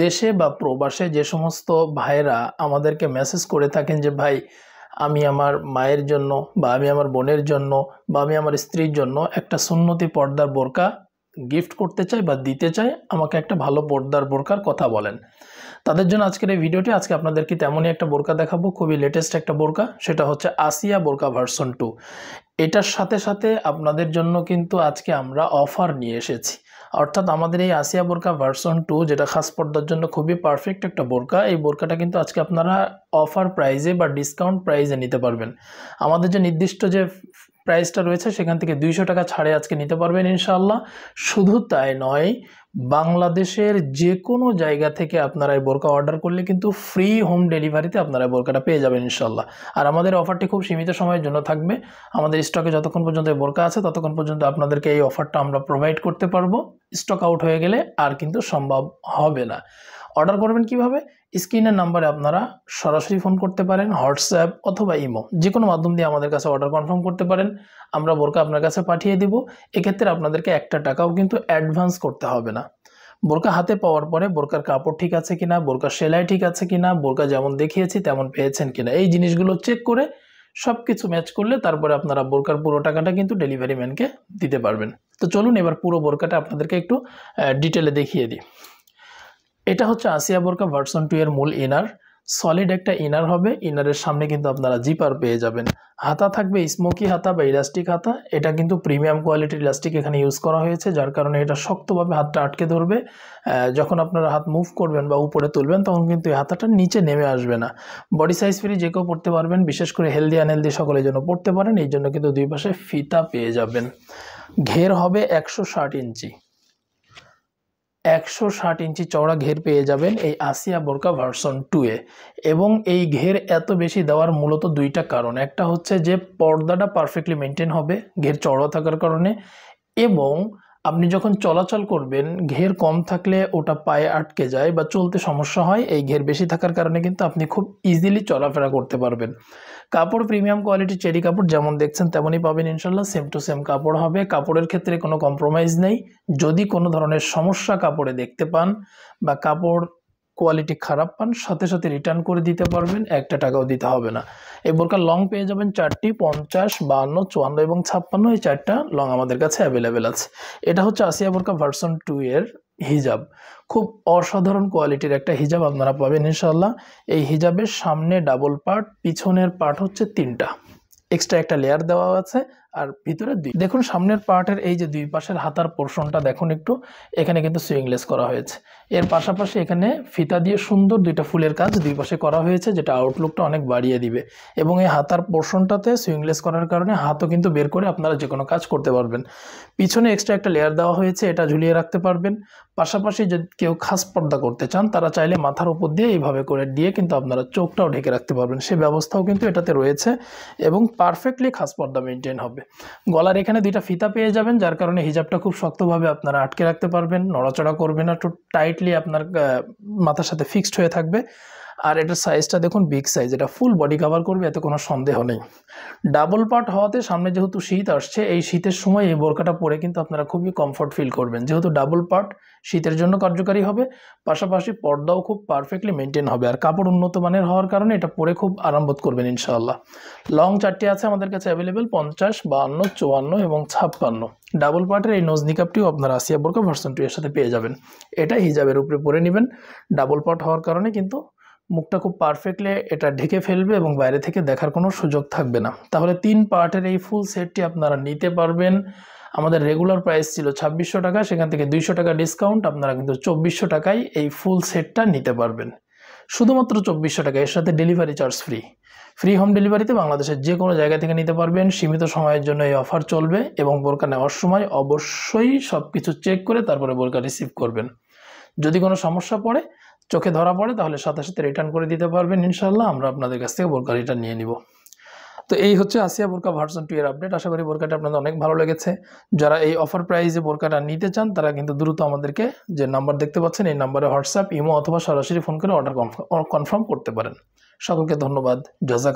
দেশে বা প্রবাসে যে সমস্ত ভাইরা আমাদেরকে মেসেজ করে থাকেন যে ভাই আমি আমার মায়ের জন্য বা আমি আমার বোনের জন্য বা আমি আমার স্ত্রীর জন্য একটা সুন্নতি পর্দার বোরকা গিফট করতে চাই বা দিতে চাই, আমাকে একটা ভালো পর্দার বোরকার কথা বলেন। তাদের জন্য আজকের এই ভিডিওটি। আজকে আপনাদেরকে তেমনই একটা বোরকা দেখাবো, খুবই লেটেস্ট একটা বোরকা, সেটা হচ্ছে আসিয়া বোরকা ভার্সন 2। এটার সাথে সাথে আপনাদের জন্য কিন্তু আজকে আমরা অফার নিয়ে এসেছি। অর্থাৎ আমাদের এই আসিয়া বোরকা ভার্সন 2, যেটা খাস পর্দার জন্য খুবই পারফেক্ট একটা বোরকা, এই বোরকাটা কিন্তু আজকে আপনারা অফার প্রাইজে বা ডিসকাউন্ট প্রাইজে নিতে পারবেন। আমাদের যে নির্দিষ্ট যে প্রাইসটা রয়েছে সেখান থেকে 200 টাকা ছাড়ে আজকে নিতে পারবেন ইনশাআল্লাহ। শুধু তাই নয়, বাংলাদেশের যে কোনো জায়গা থেকে আপনারা এই বোরকা অর্ডার করলে কিন্তু ফ্রি হোম ডেলিভারিতে আপনারা এই বোরকাটা পেয়ে যাবেন ইনশাআল্লাহ। আর আমাদের অফারটি খুব সীমিত সময়ের জন্য থাকবে। আমাদের স্টকে যতক্ষণ পর্যন্ত এই বোরকা আছে ততক্ষণ পর্যন্ত আপনাদেরকে এই অফারটা আমরা প্রোভাইড করতে পারবো। স্টক আউট হয়ে গেলে আর কিন্তু সম্ভব হবে না। অর্ডার করবেন কিভাবে? স্ক্রিনের নাম্বারে আপনারা সরাসরি ফোন করতে পারেন, হোয়াটসঅ্যাপ অথবা ইমো, যে কোনো মাধ্যম দিয়ে আমাদের কাছে অর্ডার কনফার্ম করতে পারেন। আমরা বোরকা আপনার কাছে পাঠিয়ে দিব। এক্ষেত্রে আপনাদেরকে একটা টাকাও কিন্তু অ্যাডভান্স করতে হবে না। বোরকা হাতে পাওয়ার পরে বোরকার কাপড় ঠিক আছে কিনা, বোরকার সেলাই ঠিক আছে কিনা, বোরকা যেমন দেখিয়েছি তেমন পেয়েছেন কিনা, এই জিনিসগুলো চেক করে সব কিছু ম্যাচ করলে তারপরে আপনারা বোরকার পুরো টাকাটা কিন্তু ডেলিভারি ম্যানকে দিতে পারবেন। তো চলুন এবার পুরো বোরকাটা আপনাদেরকে একটু ডিটেলে দেখিয়ে দিই। এটা হচ্ছে আসিয়া বোরকা ভার্সন 2 এর মূল ইনার। সলিড একটা ইনার হবে। ইনারের সামনে কিন্তু আপনারা জিপার পেয়ে যাবেন। হাতা থাকবে স্মোকি হাতা বা ইলাস্টিক হাতা। এটা কিন্তু প্রিমিয়াম কোয়ালিটির ইলাস্টিক এখানে ইউজ করা হয়েছে, যার কারণে এটা শক্তভাবে হাতটা আটকে ধরবে। যখন আপনারা হাত মুভ করবেন বা উপরে তুলবেন তখন কিন্তু এই হাতাটা নিচে নেমে আসবে না। বডি সাইজ ফ্রি যে কেউ পড়তে পারবেন, বিশেষ করে হেলদি আনহেলদি সকলের জন্য পড়তে পারেন। এই জন্য কিন্তু দুই পাশে ফিতা পেয়ে যাবেন। ঘের হবে 160 ইঞ্চি। 160 ইঞ্চি চওড়া ঘের পেয়ে যাবেন এই আসিয়া বোরকা ভার্সন 2 এ। এবং এই ঘের এত বেশি দেওয়ার মূলত দুইটা কারণ। একটা হচ্ছে যে পর্দাটা পারফেক্টলি মেনটেন হবে ঘের চওড়া থাকার কারণে, এবং আপনি যখন চলাচল করবেন ঘের কম থাকলে ওটা পায়ে আটকে যায় বা চলতে সমস্যা হয়। এই ঘের বেশি থাকার কারণে কিন্তু আপনি খুব ইজিলি চলাফেরা করতে পারবেন। কাপড় প্রিমিয়াম কোয়ালিটির চেরি কাপড়, যেমন দেখছেন তেমনই পাবেন ইনশাল্লাহ। সেম টু সেম কাপড় হবে। কাপড়ের ক্ষেত্রে কোনো কম্প্রোমাইজ নেই। যদি কোনো ধরনের সমস্যা কাপড়ে দেখতে পান বা কাপড় কোয়ালিটি খারাপ পান, সাথে সাথে রিটার্ন করে দিতে পারবেন, একটা টাকাও দিতে হবে না। এই বোরকার লং পেয়ে যাবেন 4টি, 50, 52, 54 এবং 56। এই 4টা লং আমাদের কাছে অ্যাভেলেবেল আছে। এটা হচ্ছে আসিয়া বোরকা ভার্সন 2 এর হিজাব। খুব অসাধারণ কোয়ালিটির একটা হিজাব আপনারা পাবেন ইনশাআল্লাহ। এই হিজাবের সামনে ডাবল পার্ট, পিছনের পার্ট হচ্ছে 3টা, এক্সট্রা একটা লেয়ার দেওয়া আছে, আর ভিতরে 2। দেখুন সামনের পার্টের এই যে দুই পাশের হাতার পোর্শনটা দেখুন একটু, এখানে কিন্তু সুইংলেস করা হয়েছে। এর পাশাপাশি এখানে ফিতা দিয়ে সুন্দর 2টা ফুলের কাজ দুই পাশে করা হয়েছে, যেটা আউটলুকটা অনেক বাড়িয়ে দিবে। এবং এই হাতার পোর্শনটাতে সুইংলেস করার কারণে হাতও কিন্তু বের করে আপনারা যে কোনো কাজ করতে পারবেন। পিছনে এক্সট্রা একটা লেয়ার দেওয়া হয়েছে, এটা ঝুলিয়ে রাখতে পারবেন। পাশাপাশি যদি কেউ খাস পর্দা করতে চান তারা চাইলে মাথার উপর দিয়ে এইভাবে করে দিয়ে কিন্তু আপনারা চোখটাও ঢেকে রাখতে পারবেন, সে ব্যবস্থাও কিন্তু এটাতে রয়েছে। এবং পারফেক্টলি খাস পর্দা মেনটেন হবে। গলার এখানে 2টা ফিতা পেয়ে যাবেন, যার কারণে হিজাবটা খুব শক্তভাবে আপনারা আটকে রাখতে পারবেন, নড়াচড়া করবে না, একটু টাইটলি আপনার মাথার সাথে ফিক্সড হয়ে থাকবে। আর এটার সাইজটা দেখুন বিগ সাইজ, এটা ফুল বডি কভার করবে, এতে কোনো সন্দেহ নেই। ডাবল পার্ট হওয়াতে সামনে যেহেতু শীত আসছে, এই শীতের সময় এই বোরকাটা পরে কিন্তু আপনারা খুবই কমফর্ট ফিল করবেন, যেহেতু ডাবল পার্ট শীতের জন্য কার্যকারী হবে। পাশাপাশি পর্দাও খুব পারফেক্টলি মেনটেন হবে, আর কাপড় উন্নত মানের হওয়ার কারণে এটা পরে খুব আরাম বোধ করবেন ইনশাআল্লাহ। লং 4টি আছে আমাদের কাছে অ্যাভেলেবেল, 50, 52, 54 এবং 56। ডাবল পার্টের এই নোজ নিকাপটিও আপনারা আসিয়া বোরকা ভার্সন 2 এর সাথে পেয়ে যাবেন। এটা হিজাবের উপরে পরে নেবেন। ডাবল পার্ট হওয়ার কারণে কিন্তু মুখটা খুব পারফেক্টলি এটা ঢেকে ফেলবে এবং বাইরে থেকে দেখার কোনো সুযোগ থাকবে না। তাহলে 3 পার্টের এই ফুল সেটটি আপনারা নিতে পারবেন। আমাদের রেগুলার প্রাইস ছিল 2600 টাকা, সেখান থেকে 200 টাকা ডিসকাউন্ট, আপনারা কিন্তু 2400 টাকায় এই ফুল সেটটা নিতে পারবেন। শুধুমাত্র 2400 টাকা, এর সাথে delivery charge free. Free home ডেলিভারিতে বাংলাদেশের যে কোনো জায়গা থেকে নিতে পারবেন। সীমিত সময়ের জন্য এই অফার চলবে এবং বোরকা নেওয়ার সময় অবশ্যই সব কিছু চেক করে তারপরে বোরকা রিসিভ করবেন। যদি কোনো সমস্যা পড়ে, চোখে ধরা পড়ে, তাহলে সাথে সাথে রিটার্ন করে দিতে পারবেন ইনশাআল্লাহ। আমরা আপনাদের কাছ থেকে বোরকা রিটার্ন নিয়ে নিব। তো এই হচ্ছে আসিয়া বোরকা ভার্সন 2 এর আপডেট। আশা করি বোরকাটা আপনাদের অনেক ভালো লেগেছে। যারা এই অফার প্রাইসে বোরকাটা নিতে চান তারা কিন্তু দ্রুত আমাদেরকে যে নাম্বার দেখতে পাচ্ছেন এই নাম্বারে হোয়াটসঅ্যাপ, ইমো অথবা সরাসরি ফোন করে অর্ডার কনফার্ম করতে পারেন। সকলকে ধন্যবাদ। জাযাকাল্লাহ।